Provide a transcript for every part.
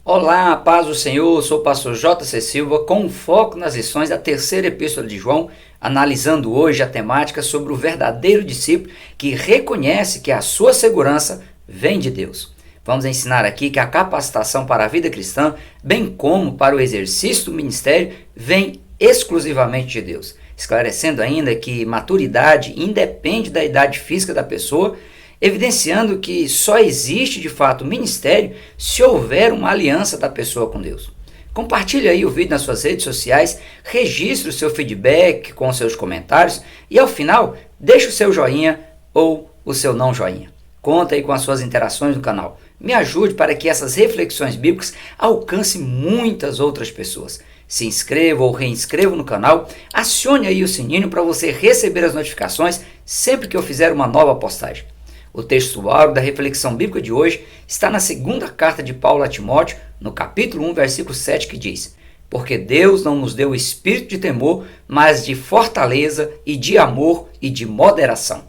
Olá, a paz do Senhor, sou o pastor J.C. Silva, com foco nas lições da terceira epístola de João, analisando hoje a temática sobre o verdadeiro discípulo que reconhece que a sua segurança vem de Deus. Vamos ensinar aqui que a capacitação para a vida cristã, bem como para o exercício do ministério, vem exclusivamente de Deus, esclarecendo ainda que maturidade independe da idade física da pessoa, evidenciando que só existe de fato ministério se houver uma aliança da pessoa com Deus. Compartilhe aí o vídeo nas suas redes sociais, registre o seu feedback com seus comentários e ao final deixe o seu joinha ou o seu não joinha. Conta aí com as suas interações no canal. Me ajude para que essas reflexões bíblicas alcancem muitas outras pessoas. Se inscreva ou reinscreva no canal, acione aí o sininho para você receber as notificações sempre que eu fizer uma nova postagem. O texto áureo da reflexão bíblica de hoje está na segunda carta de Paulo a Timóteo, no capítulo 1, versículo 7, que diz: Porque Deus não nos deu espírito de temor, mas de fortaleza e de amor e de moderação.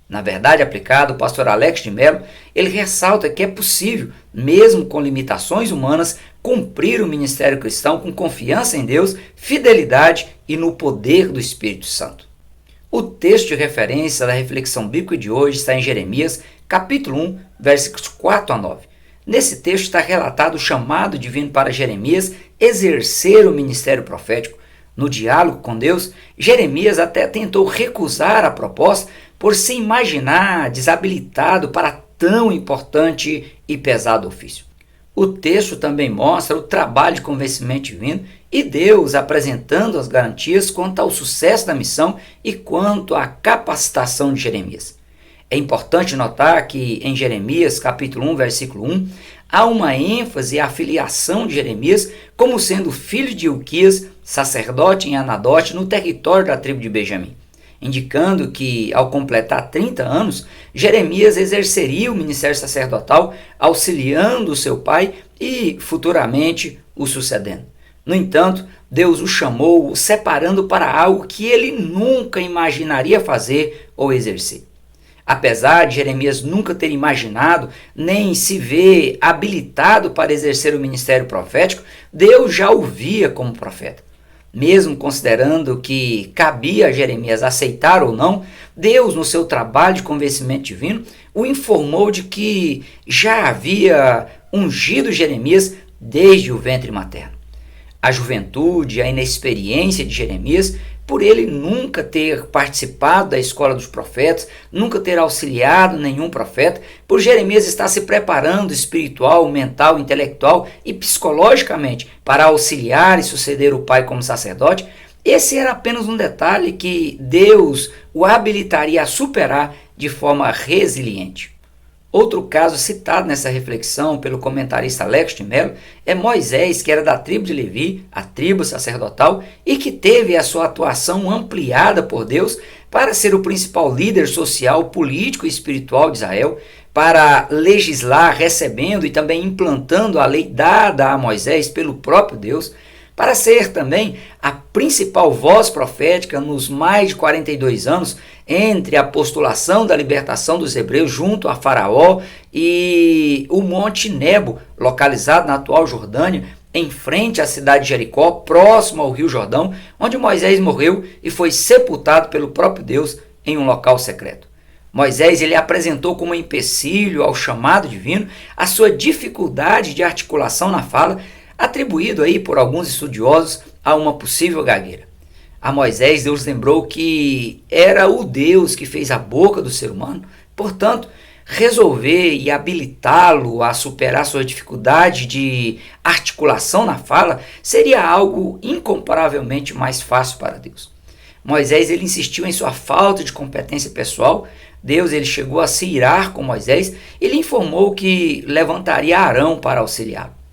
Na verdade aplicado, o pastor Alex de Mello, ele ressalta que é possível, mesmo com limitações humanas, cumprir o ministério cristão com confiança em Deus, fidelidade e no poder do Espírito Santo. O texto de referência da reflexão bíblica de hoje está em Jeremias, capítulo 1, versículos 4 a 9. Nesse texto está relatado o chamado divino para Jeremias exercer o ministério profético. No diálogo com Deus, Jeremias até tentou recusar a proposta por se imaginar desabilitado para tão importante e pesado ofício. O texto também mostra o trabalho de convencimento divino e Deus apresentando as garantias quanto ao sucesso da missão e quanto à capacitação de Jeremias. É importante notar que em Jeremias, capítulo 1, versículo 1, há uma ênfase à filiação de Jeremias como sendo filho de Ilquias, sacerdote em Anadote, no território da tribo de Benjamim, indicando que, ao completar 30 anos, Jeremias exerceria o ministério sacerdotal, auxiliando seu pai e, futuramente, o sucedendo. No entanto, Deus o chamou, o separando para algo que ele nunca imaginaria fazer ou exercer. Apesar de Jeremias nunca ter imaginado, nem se ver habilitado para exercer o ministério profético, Deus já o via como profeta. Mesmo considerando que cabia a Jeremias aceitar ou não, Deus, no seu trabalho de convencimento divino, o informou de que já havia ungido Jeremias desde o ventre materno. A juventude, a inexperiência de Jeremias, por ele nunca ter participado da escola dos profetas, nunca ter auxiliado nenhum profeta, por Jeremias estar se preparando espiritual, mental, intelectual e psicologicamente para auxiliar e suceder o pai como sacerdote, esse era apenas um detalhe que Deus o habilitaria a superar de forma resiliente. Outro caso citado nessa reflexão pelo comentarista Alex de Mello é Moisés, que era da tribo de Levi, a tribo sacerdotal, e que teve a sua atuação ampliada por Deus para ser o principal líder social, político e espiritual de Israel, para legislar, recebendo e também implantando a lei dada a Moisés pelo próprio Deus, para ser também a principal voz profética nos mais de 42 anos entre a postulação da libertação dos hebreus junto a Faraó e o Monte Nebo, localizado na atual Jordânia, em frente à cidade de Jericó, próximo ao Rio Jordão, onde Moisés morreu e foi sepultado pelo próprio Deus em um local secreto. Moisés ele apresentou como empecilho ao chamado divino a sua dificuldade de articulação na fala, atribuído aí por alguns estudiosos a uma possível gagueira. A Moisés, Deus lembrou que era o Deus que fez a boca do ser humano, portanto, resolver e habilitá-lo a superar sua dificuldade de articulação na fala seria algo incomparavelmente mais fácil para Deus. Moisés ele insistiu em sua falta de competência pessoal. Deus ele chegou a se irar com Moisés e lhe informou que levantaria Arão para auxiliá-lo.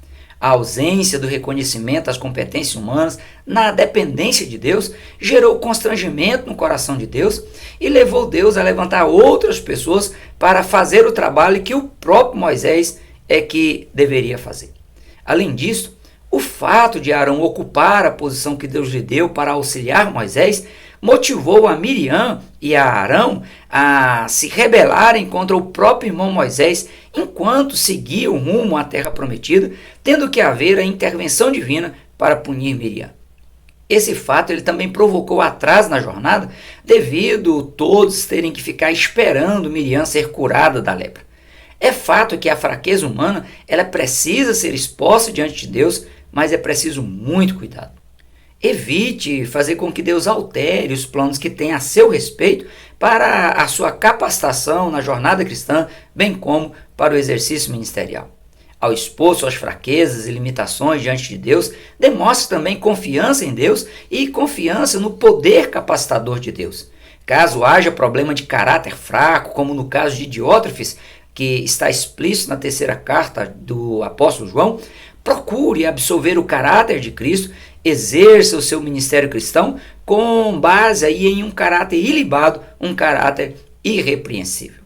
A ausência do reconhecimento das competências humanas na dependência de Deus gerou constrangimento no coração de Deus e levou Deus a levantar outras pessoas para fazer o trabalho que o próprio Moisés é que deveria fazer. Além disso, o fato de Arão ocupar a posição que Deus lhe deu para auxiliar Moisés motivou a Miriam e a Arão a se rebelarem contra o próprio irmão Moisés enquanto seguiam rumo à terra prometida, tendo que haver a intervenção divina para punir Miriam. Esse fato ele também provocou atraso na jornada, devido todos terem que ficar esperando Miriam ser curada da lepra. É fato que a fraqueza humana ela precisa ser exposta diante de Deus, mas é preciso muito cuidado. Evite fazer com que Deus altere os planos que tem a seu respeito para a sua capacitação na jornada cristã, bem como para o exercício ministerial. Ao expor suas fraquezas e limitações diante de Deus, demonstre também confiança em Deus e confiança no poder capacitador de Deus. Caso haja problema de caráter fraco, como no caso de Diótrefes, que está explícito na terceira carta do apóstolo João, procure absolver o caráter de Cristo, exerça o seu ministério cristão com base aí em um caráter ilibado, um caráter irrepreensível.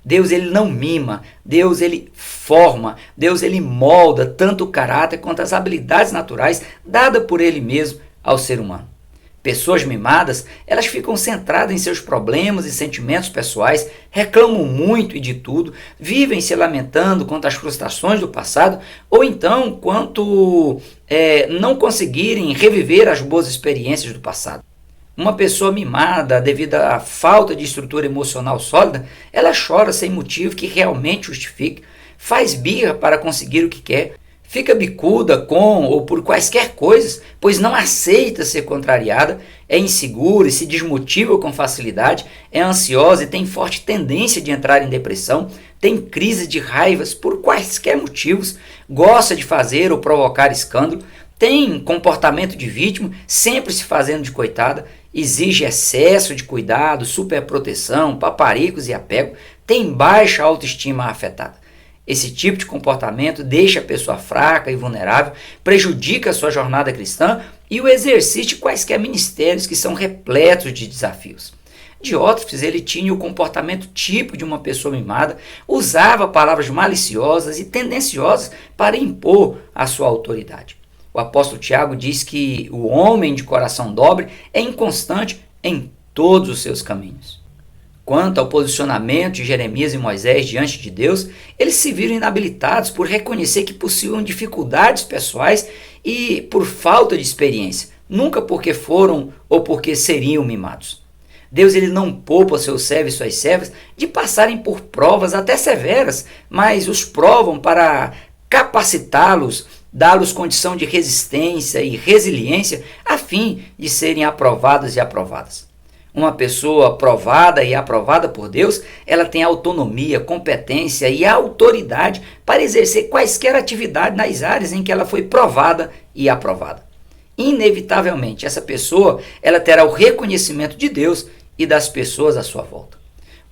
Deus ele não mima, Deus ele forma, Deus ele molda tanto o caráter quanto as habilidades naturais dadas por ele mesmo ao ser humano. Pessoas mimadas, elas ficam centradas em seus problemas e sentimentos pessoais, reclamam muito e de tudo, vivem se lamentando quanto às frustrações do passado, ou então quanto não conseguirem reviver as boas experiências do passado. Uma pessoa mimada, devido à falta de estrutura emocional sólida, ela chora sem motivo que realmente justifique, faz birra para conseguir o que quer, fica bicuda com ou por quaisquer coisas, pois não aceita ser contrariada, é insegura e se desmotiva com facilidade, é ansiosa e tem forte tendência de entrar em depressão, tem crise de raivas por quaisquer motivos, gosta de fazer ou provocar escândalo, tem comportamento de vítima, sempre se fazendo de coitada, exige excesso de cuidado, superproteção, paparicos e apego, tem baixa autoestima afetada. Esse tipo de comportamento deixa a pessoa fraca e vulnerável, prejudica a sua jornada cristã e o exercício de quaisquer ministérios que são repletos de desafios. Diótrefes ele tinha o comportamento típico de uma pessoa mimada, usava palavras maliciosas e tendenciosas para impor a sua autoridade. O apóstolo Tiago diz que o homem de coração dobre é inconstante em todos os seus caminhos. Quanto ao posicionamento de Jeremias e Moisés diante de Deus, eles se viram inabilitados por reconhecer que possuíam dificuldades pessoais e por falta de experiência, nunca porque foram ou porque seriam mimados. Deus ele não poupa seus servos e suas servas de passarem por provas até severas, mas os provam para capacitá-los, dá-los condição de resistência e resiliência a fim de serem aprovados e aprovadas. Uma pessoa provada e aprovada por Deus, ela tem autonomia, competência e autoridade para exercer quaisquer atividade nas áreas em que ela foi provada e aprovada. Inevitavelmente, essa pessoa ela terá o reconhecimento de Deus e das pessoas à sua volta.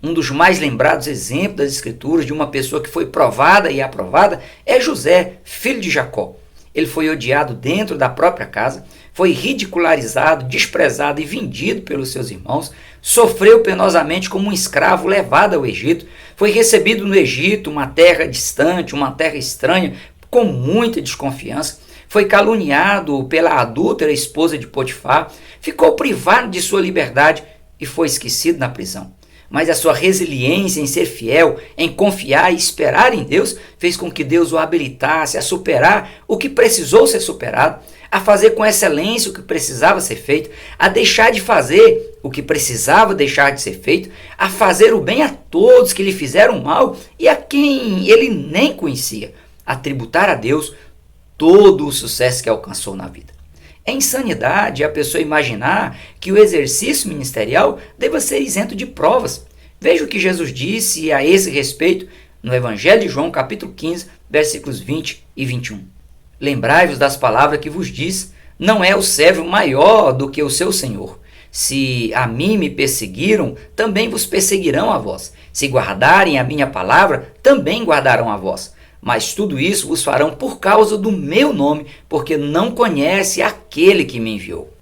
Um dos mais lembrados exemplos das Escrituras de uma pessoa que foi provada e aprovada é José, filho de Jacó. Ele foi odiado dentro da própria casa, foi ridicularizado, desprezado e vendido pelos seus irmãos, sofreu penosamente como um escravo levado ao Egito, foi recebido no Egito, uma terra distante, uma terra estranha, com muita desconfiança, foi caluniado pela adúltera esposa de Potifar, ficou privado de sua liberdade e foi esquecido na prisão. Mas a sua resiliência em ser fiel, em confiar e esperar em Deus, fez com que Deus o habilitasse a superar o que precisou ser superado, a fazer com excelência o que precisava ser feito, a deixar de fazer o que precisava deixar de ser feito, a fazer o bem a todos que lhe fizeram mal e a quem ele nem conhecia, a tributar a Deus todo o sucesso que alcançou na vida. É insanidade a pessoa imaginar que o exercício ministerial deva ser isento de provas. Veja o que Jesus disse a esse respeito no Evangelho de João, capítulo 15, versículos 20 e 21. Lembrai-vos das palavras que vos disse, não é o servo maior do que o seu senhor. Se a mim me perseguiram, também vos perseguirão a vós. Se guardarem a minha palavra, também guardarão a vós. Mas tudo isso vos farão por causa do meu nome, porque não conhece aquele que me enviou.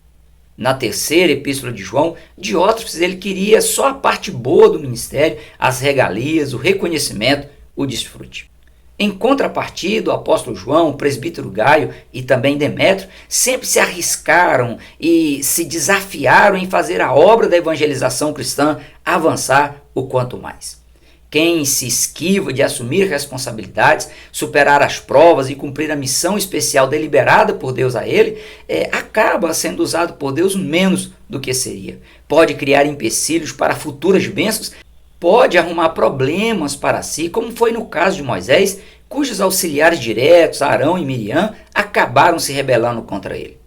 Na terceira epístola de João, Diótrefes ele queria só a parte boa do ministério, as regalias, o reconhecimento, o desfrute. Em contrapartida, o apóstolo João, o presbítero Gaio e também Demétrio sempre se arriscaram e se desafiaram em fazer a obra da evangelização cristã avançar o quanto mais. Quem se esquiva de assumir responsabilidades, superar as provas e cumprir a missão especial deliberada por Deus a ele, acaba sendo usado por Deus menos do que seria. Pode criar empecilhos para futuras bênçãos, pode arrumar problemas para si, como foi no caso de Moisés, cujos auxiliares diretos, Arão e Miriam, acabaram se rebelando contra ele.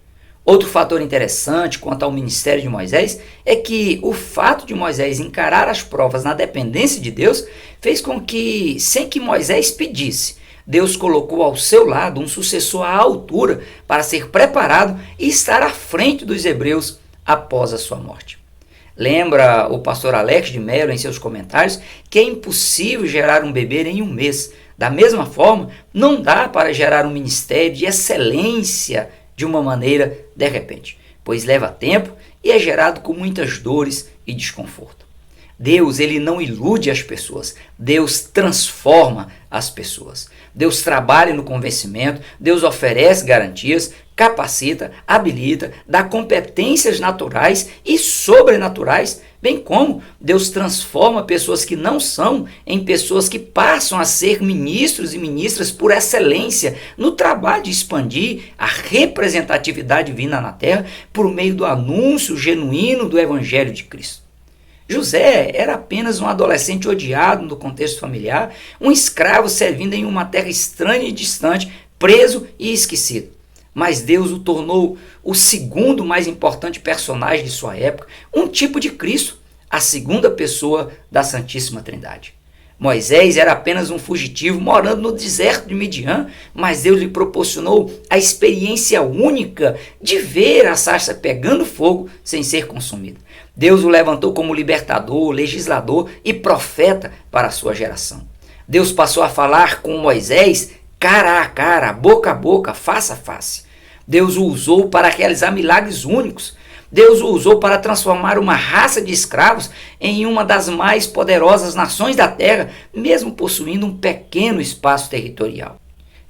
Outro fator interessante quanto ao ministério de Moisés é que o fato de Moisés encarar as provas na dependência de Deus fez com que, sem que Moisés pedisse, Deus colocou ao seu lado um sucessor à altura para ser preparado e estar à frente dos hebreus após a sua morte. Lembra o pastor Alex de Mello em seus comentários que é impossível gerar um bebê em um mês. Da mesma forma, não dá para gerar um ministério de excelência de uma maneira de repente, pois leva tempo e é gerado com muitas dores e desconforto. Deus, ele não ilude as pessoas, Deus transforma as pessoas. Deus trabalha no convencimento, Deus oferece garantias, capacita, habilita, dá competências naturais e sobrenaturais, bem como Deus transforma pessoas que não são em pessoas que passam a ser ministros e ministras por excelência no trabalho de expandir a representatividade divina na terra por meio do anúncio genuíno do Evangelho de Cristo. José era apenas um adolescente odiado no contexto familiar, um escravo servindo em uma terra estranha e distante, preso e esquecido. Mas Deus o tornou o segundo mais importante personagem de sua época, um tipo de Cristo, a segunda pessoa da Santíssima Trindade. Moisés era apenas um fugitivo morando no deserto de Midian, mas Deus lhe proporcionou a experiência única de ver a sarça pegando fogo sem ser consumida. Deus o levantou como libertador, legislador e profeta para a sua geração. Deus passou a falar com Moisés cara a cara, boca a boca, face a face. Deus o usou para realizar milagres únicos. Deus o usou para transformar uma raça de escravos em uma das mais poderosas nações da terra, mesmo possuindo um pequeno espaço territorial.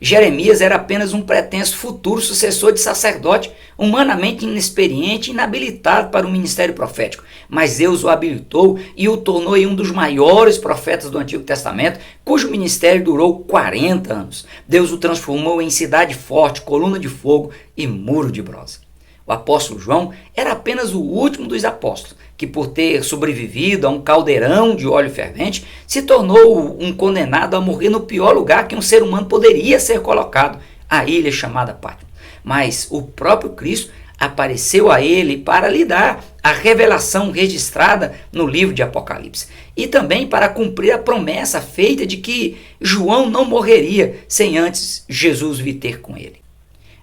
Jeremias era apenas um pretenso futuro sucessor de sacerdote, humanamente inexperiente e inabilitado para o ministério profético, mas Deus o habilitou e o tornou em um dos maiores profetas do Antigo Testamento, cujo ministério durou 40 anos. Deus o transformou em cidade forte, coluna de fogo e muro de bronze. O apóstolo João era apenas o último dos apóstolos, que por ter sobrevivido a um caldeirão de óleo fervente, se tornou um condenado a morrer no pior lugar que um ser humano poderia ser colocado, a ilha chamada Patmos. Mas o próprio Cristo apareceu a ele para lhe dar a revelação registrada no livro de Apocalipse, e também para cumprir a promessa feita de que João não morreria sem antes Jesus vir ter com ele.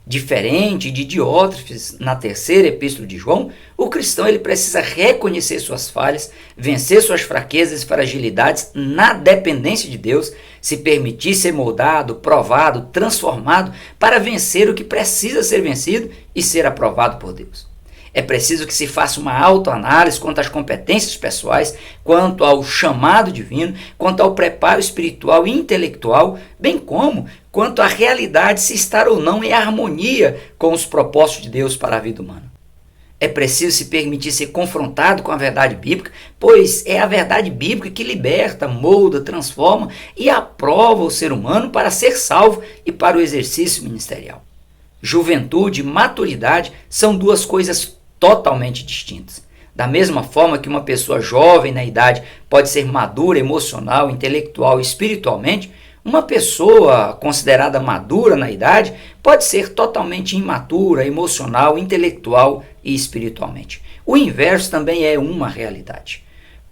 Diferente de Diótrefes na terceira epístola de João, o cristão ele precisa reconhecer suas falhas, vencer suas fraquezas e fragilidades na dependência de Deus, se permitir ser moldado, provado, transformado para vencer o que precisa ser vencido e ser aprovado por Deus. É preciso que se faça uma autoanálise quanto às competências pessoais, quanto ao chamado divino, quanto ao preparo espiritual e intelectual, bem como quanto à realidade se estar ou não em harmonia com os propósitos de Deus para a vida humana. É preciso se permitir ser confrontado com a verdade bíblica, pois é a verdade bíblica que liberta, molda, transforma e aprova o ser humano para ser salvo e para o exercício ministerial. Juventude e maturidade são duas coisas totalmente distintas. Da mesma forma que uma pessoa jovem na idade pode ser madura emocional, intelectual e espiritualmente, uma pessoa considerada madura na idade pode ser totalmente imatura, emocional, intelectual e espiritualmente. O inverso também é uma realidade.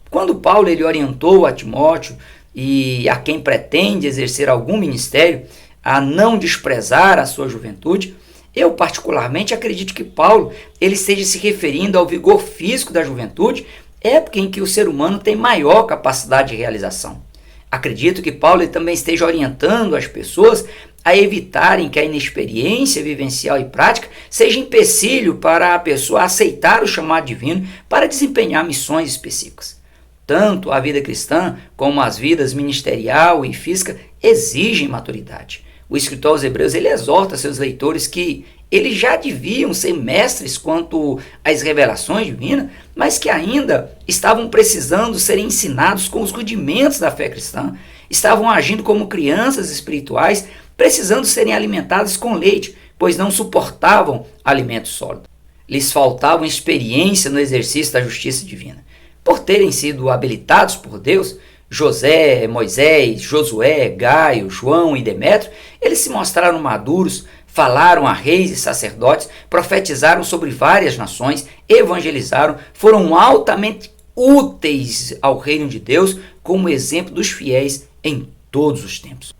Quando Paulo ele orientou a Timóteo e a quem pretende exercer algum ministério a não desprezar a sua juventude, eu particularmente acredito que Paulo ele esteja se referindo ao vigor físico da juventude, época em que o ser humano tem maior capacidade de realização. Acredito que Paulo ele também esteja orientando as pessoas a evitarem que a inexperiência vivencial e prática seja empecilho para a pessoa aceitar o chamado divino para desempenhar missões específicas. Tanto a vida cristã como as vidas ministerial e física exigem maturidade. O escritor aos Hebreus ele exorta seus leitores que eles já deviam ser mestres quanto às revelações divinas, mas que ainda estavam precisando ser ensinados com os rudimentos da fé cristã, estavam agindo como crianças espirituais, precisando serem alimentados com leite, pois não suportavam alimento sólido. Lhes faltava experiência no exercício da justiça divina. Por terem sido habilitados por Deus, José, Moisés, Josué, Gaio, João e Demétrio, eles se mostraram maduros, falaram a reis e sacerdotes, profetizaram sobre várias nações, evangelizaram, foram altamente úteis ao reino de Deus como exemplo dos fiéis em todos os tempos.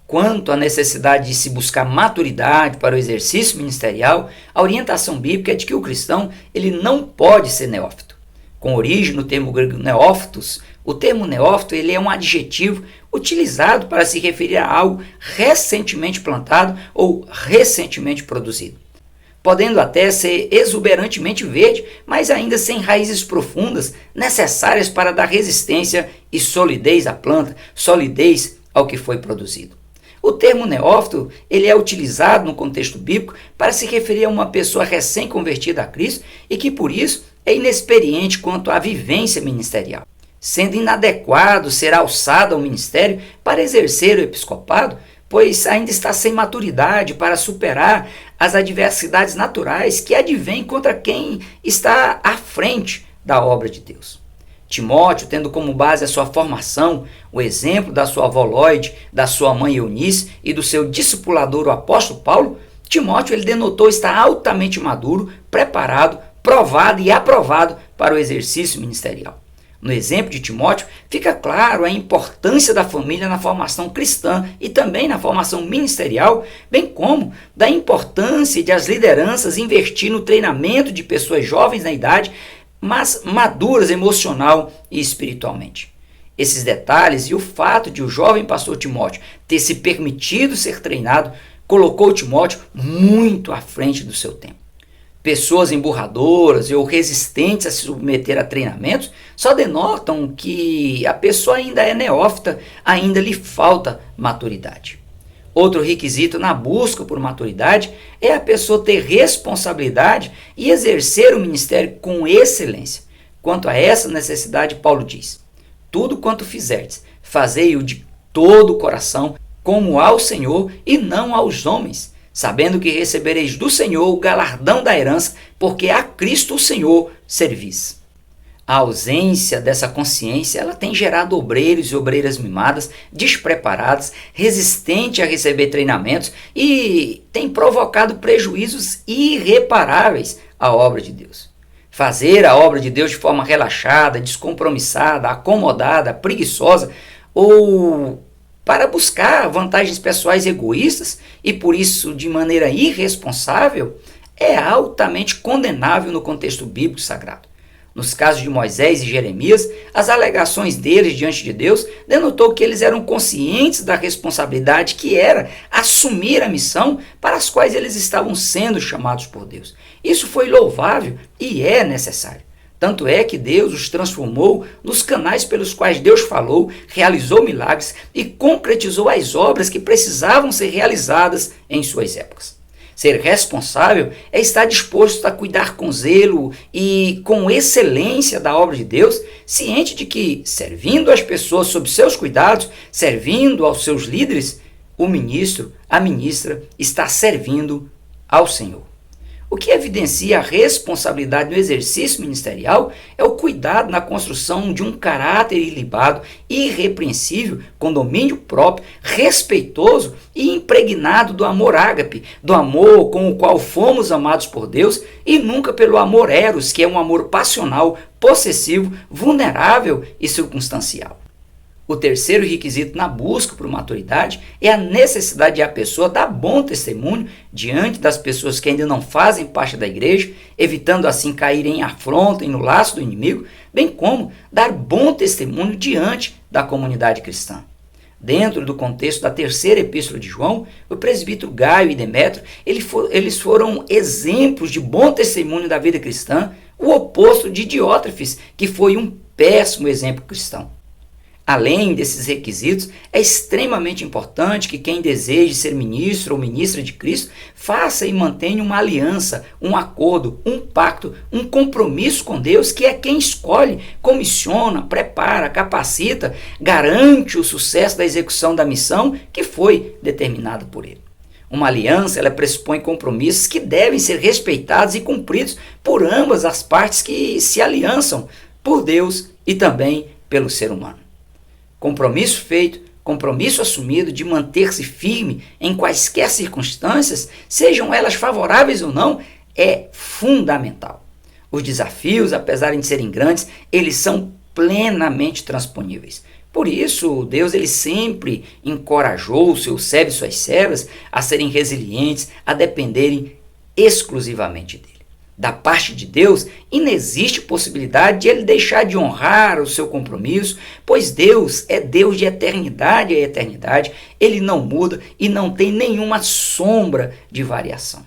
Quanto à necessidade de se buscar maturidade para o exercício ministerial, a orientação bíblica é de que o cristão ele não pode ser neófito. Com origem no termo grego neófitos, o termo neófito ele é um adjetivo utilizado para se referir a algo recentemente plantado ou recentemente produzido. Podendo até ser exuberantemente verde, mas ainda sem raízes profundas necessárias para dar resistência e solidez à planta, solidez ao que foi produzido. O termo neófito ele é utilizado no contexto bíblico para se referir a uma pessoa recém-convertida a Cristo e que, por isso, é inexperiente quanto à vivência ministerial. Sendo inadequado ser alçado ao ministério para exercer o episcopado, pois ainda está sem maturidade para superar as adversidades naturais que advêm contra quem está à frente da obra de Deus. Timóteo, tendo como base a sua formação, o exemplo da sua avó Lóide, da sua mãe Eunice e do seu discipulador, o apóstolo Paulo, Timóteo ele denotou estar altamente maduro, preparado, provado e aprovado para o exercício ministerial. No exemplo de Timóteo, fica claro a importância da família na formação cristã e também na formação ministerial, bem como da importância de as lideranças investir no treinamento de pessoas jovens na idade, mas maduras emocional e espiritualmente. Esses detalhes e o fato de o jovem pastor Timóteo ter se permitido ser treinado, colocou Timóteo muito à frente do seu tempo. Pessoas emburradoras ou resistentes a se submeter a treinamentos só denotam que a pessoa ainda é neófita, ainda lhe falta maturidade. Outro requisito na busca por maturidade é a pessoa ter responsabilidade e exercer o ministério com excelência. Quanto a essa necessidade, Paulo diz: tudo quanto fizerdes, fazei-o de todo o coração, como ao Senhor e não aos homens, sabendo que recebereis do Senhor o galardão da herança, porque a Cristo o Senhor servis. A ausência dessa consciência ela tem gerado obreiros e obreiras mimadas, despreparadas, resistentes a receber treinamentos e tem provocado prejuízos irreparáveis à obra de Deus. Fazer a obra de Deus de forma relaxada, descompromissada, acomodada, preguiçosa ou para buscar vantagens pessoais egoístas e por isso de maneira irresponsável é altamente condenável no contexto bíblico sagrado. Nos casos de Moisés e Jeremias, as alegações deles diante de Deus denotou que eles eram conscientes da responsabilidade que era assumir a missão para as quais eles estavam sendo chamados por Deus. Isso foi louvável e é necessário. Tanto é que Deus os transformou nos canais pelos quais Deus falou, realizou milagres e concretizou as obras que precisavam ser realizadas em suas épocas. Ser responsável é estar disposto a cuidar com zelo e com excelência da obra de Deus, ciente de que, servindo as pessoas sob seus cuidados, servindo aos seus líderes, o ministro, a ministra, está servindo ao Senhor. O que evidencia a responsabilidade no exercício ministerial é o cuidado na construção de um caráter ilibado, irrepreensível, com domínio próprio, respeitoso e impregnado do amor ágape, do amor com o qual fomos amados por Deus e nunca pelo amor eros, que é um amor passional, possessivo, vulnerável e circunstancial. O terceiro requisito na busca por maturidade é a necessidade de a pessoa dar bom testemunho diante das pessoas que ainda não fazem parte da igreja, evitando assim cair em afronta e no laço do inimigo, bem como dar bom testemunho diante da comunidade cristã. Dentro do contexto da terceira epístola de João, o presbítero Gaio e Demétrio eles foram exemplos de bom testemunho da vida cristã, o oposto de Diótrefes, que foi um péssimo exemplo cristão. Além desses requisitos, é extremamente importante que quem deseje ser ministro ou ministra de Cristo faça e mantenha uma aliança, um acordo, um pacto, um compromisso com Deus, que é quem escolhe, comissiona, prepara, capacita, garante o sucesso da execução da missão que foi determinada por Ele. Uma aliança, ela pressupõe compromissos que devem ser respeitados e cumpridos por ambas as partes que se aliançam, por Deus e também pelo ser humano. Compromisso feito, compromisso assumido de manter-se firme em quaisquer circunstâncias, sejam elas favoráveis ou não, é fundamental. Os desafios, apesar de serem grandes, eles são plenamente transponíveis. Por isso, Deus ele sempre encorajou os seus servos e suas servas a serem resilientes, a dependerem exclusivamente dele. Da parte de Deus, inexiste possibilidade de ele deixar de honrar o seu compromisso, pois Deus é Deus de eternidade a eternidade, ele não muda e não tem nenhuma sombra de variação.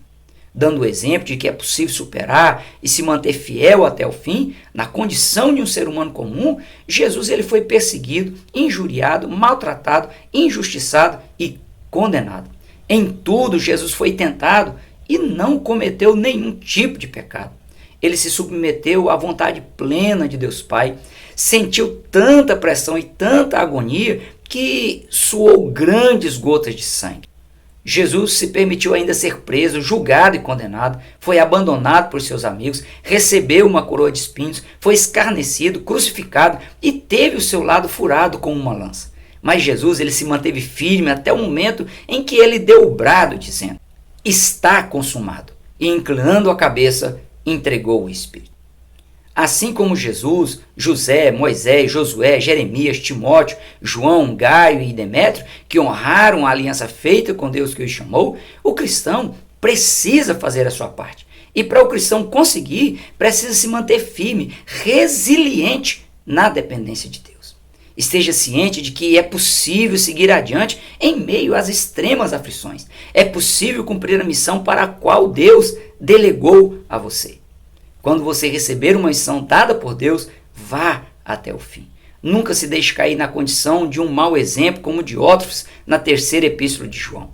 Dando o exemplo de que é possível superar e se manter fiel até o fim, na condição de um ser humano comum, Jesus ele foi perseguido, injuriado, maltratado, injustiçado e condenado. Em tudo, Jesus foi tentado e não cometeu nenhum tipo de pecado. Ele se submeteu à vontade plena de Deus Pai, sentiu tanta pressão e tanta agonia que suou grandes gotas de sangue. Jesus se permitiu ainda ser preso, julgado e condenado, foi abandonado por seus amigos, recebeu uma coroa de espinhos, foi escarnecido, crucificado e teve o seu lado furado com uma lança. Mas Jesus ele se manteve firme até o momento em que ele deu o brado dizendo: está consumado. E inclinando a cabeça, entregou o Espírito. Assim como Jesus, José, Moisés, Josué, Jeremias, Timóteo, João, Gaio e Demétrio, que honraram a aliança feita com Deus que os chamou, o cristão precisa fazer a sua parte. E para o cristão conseguir, precisa se manter firme, resiliente na dependência de Deus. Esteja ciente de que é possível seguir adiante em meio às extremas aflições. É possível cumprir a missão para a qual Deus delegou a você. Quando você receber uma missão dada por Deus, vá até o fim. Nunca se deixe cair na condição de um mau exemplo como Diótrefes na terceira epístola de João.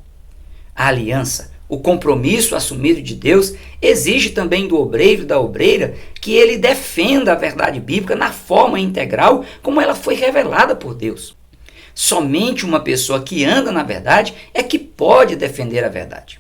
A aliança, o compromisso assumido de Deus, exige também do obreiro e da obreira que ele defenda a verdade bíblica na forma integral como ela foi revelada por Deus. Somente uma pessoa que anda na verdade é que pode defender a verdade.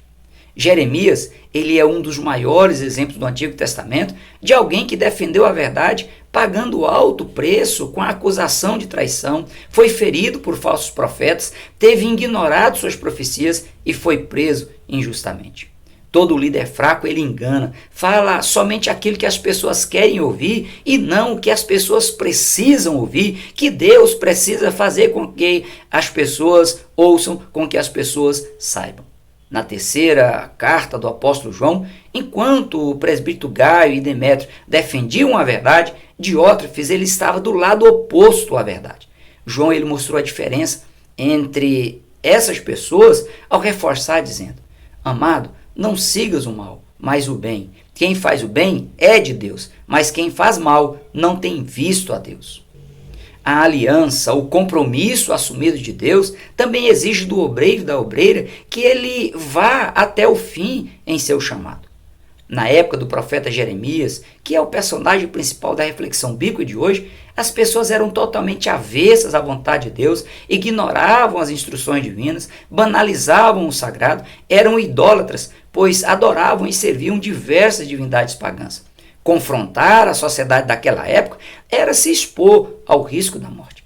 Jeremias, ele é um dos maiores exemplos do Antigo Testamento de alguém que defendeu a verdade pagando alto preço com a acusação de traição, foi ferido por falsos profetas, teve ignorado suas profecias e foi preso injustamente. Todo líder fraco ele engana, fala somente aquilo que as pessoas querem ouvir e não o que as pessoas precisam ouvir, que Deus precisa fazer com que as pessoas ouçam, com que as pessoas saibam. Na terceira carta do apóstolo João, enquanto o presbítero Gaio e Demétrio defendiam a verdade, Diótrefes ele estava do lado oposto à verdade. João ele mostrou a diferença entre essas pessoas ao reforçar dizendo: amado, não sigas o mal, mas o bem. Quem faz o bem é de Deus, mas quem faz mal não tem visto a Deus. A aliança, o compromisso assumido de Deus também exige do obreiro e da obreira que ele vá até o fim em seu chamado. Na época do profeta Jeremias, que é o personagem principal da reflexão bíblica de hoje, as pessoas eram totalmente avessas à vontade de Deus, ignoravam as instruções divinas, banalizavam o sagrado, eram idólatras, pois adoravam e serviam diversas divindades pagãs. Confrontar a sociedade daquela época era se expor ao risco da morte.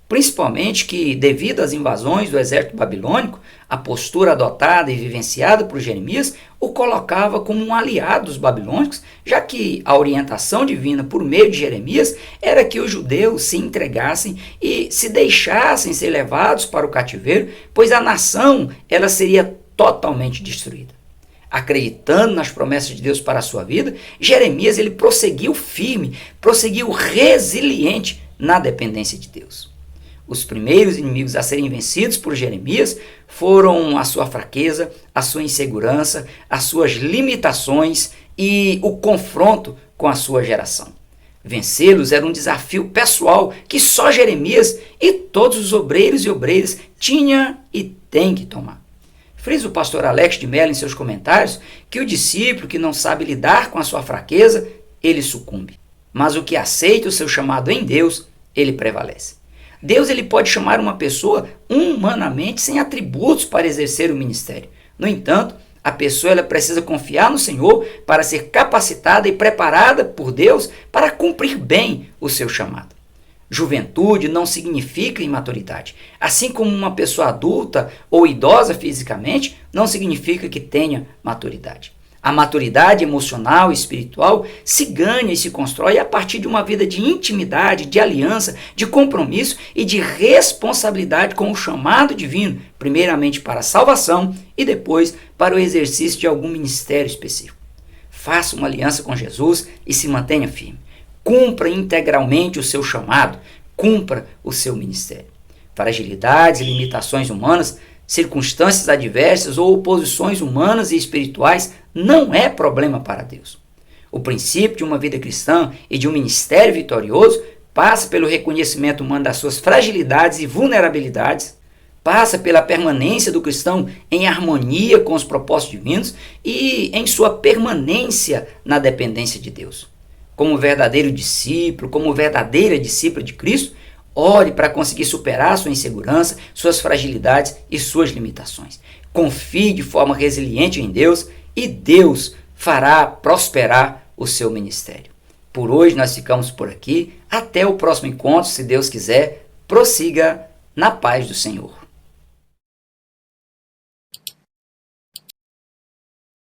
Principalmente que, devido às invasões do exército babilônico, a postura adotada e vivenciada por Jeremias o colocava como um aliado dos babilônicos, já que a orientação divina por meio de Jeremias era que os judeus se entregassem e se deixassem ser levados para o cativeiro, pois a nação ela seria totalmente destruída. Acreditando nas promessas de Deus para a sua vida, Jeremias ele prosseguiu firme, prosseguiu resiliente na dependência de Deus. Os primeiros inimigos a serem vencidos por Jeremias foram a sua fraqueza, a sua insegurança, as suas limitações e o confronto com a sua geração. Vencê-los era um desafio pessoal que só Jeremias e todos os obreiros e obreiras tinham e têm que tomar. Frisa o pastor Alex de Mello em seus comentários que o discípulo que não sabe lidar com a sua fraqueza, ele sucumbe. Mas o que aceita o seu chamado em Deus, ele prevalece. Deus ele pode chamar uma pessoa humanamente sem atributos para exercer o ministério. No entanto, a pessoa ela precisa confiar no Senhor para ser capacitada e preparada por Deus para cumprir bem o seu chamado. Juventude não significa imaturidade. Assim como uma pessoa adulta ou idosa fisicamente não significa que tenha maturidade. A maturidade emocional e espiritual se ganha e se constrói a partir de uma vida de intimidade, de aliança, de compromisso e de responsabilidade com o chamado divino, primeiramente para a salvação e depois para o exercício de algum ministério específico. Faça uma aliança com Jesus e se mantenha firme. Cumpra integralmente o seu chamado, cumpra o seu ministério. Fragilidades e limitações humanas, circunstâncias adversas ou oposições humanas e espirituais não é problema para Deus. O princípio de uma vida cristã e de um ministério vitorioso passa pelo reconhecimento humano das suas fragilidades e vulnerabilidades, passa pela permanência do cristão em harmonia com os propósitos divinos e em sua permanência na dependência de Deus. Como verdadeiro discípulo, como verdadeira discípula de Cristo, ore para conseguir superar sua insegurança, suas fragilidades e suas limitações. Confie de forma resiliente em Deus e Deus fará prosperar o seu ministério. Por hoje nós ficamos por aqui. Até o próximo encontro, se Deus quiser. Prossiga na paz do Senhor.